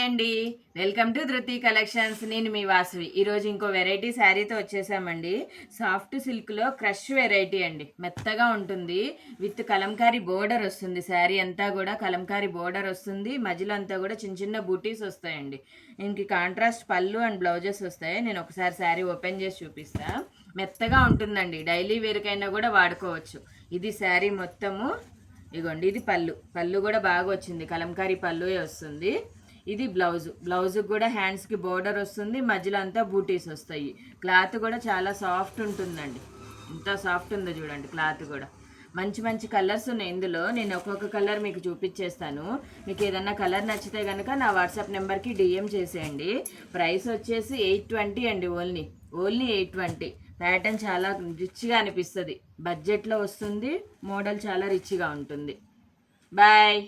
అండి, welcome to ధృతి collections. నేను మీ వాసవి. ఈరోజు ఇంకో వెరైటీ శారీతో వచ్చేసామండి. సాఫ్ట్ సిల్క్లో క్రష్ వెరైటీ అండి. మెత్తగా ఉంటుంది, విత్ కలంకారీ బోర్డర్ వస్తుంది. శారీ అంతా కూడా కలంకారీ బోర్డర్ వస్తుంది. మధ్యలో అంతా కూడా చిన్న చిన్న బూటీస్ వస్తాయండి. ఇంక కాంట్రాస్ట్ పళ్ళు అండ్ బ్లౌజెస్ వస్తాయి. నేను ఒకసారి శారీ ఓపెన్ చేసి చూపిస్తా. మెత్తగా ఉంటుందండి, డైలీ వేర్కైనా కూడా వాడుకోవచ్చు. ఇది శారీ మొత్తము. ఇగోండి, ఇది పళ్ళు కూడా బాగా వచ్చింది, కలంకారీ పళ్ళు వస్తుంది. ఇది బ్లౌజ్ కూడా హ్యాండ్స్కి బోర్డర్ వస్తుంది, మధ్యలో అంతా బూటీస్ వస్తాయి. క్లాత్ కూడా చాలా సాఫ్ట్ ఉంటుందండి. ఎంత సాఫ్ట్ ఉందో చూడండి. క్లాత్ కూడా మంచి మంచి కలర్స్ ఉన్నాయి ఇందులో. నేను ఒక్కొక్క కలర్ మీకు చూపించేస్తాను. మీకు ఏదన్నా కలర్ నచ్చితే కనుక నా వాట్సాప్ నెంబర్కి డిఎం చేసేయండి. ప్రైస్ వచ్చేసి 820 అండి. ఓన్లీ 820. ప్యాటర్న్ చాలా రిచ్గా అనిపిస్తుంది, బడ్జెట్లో వస్తుంది, మోడల్ చాలా రిచ్గా ఉంటుంది. బాయ్.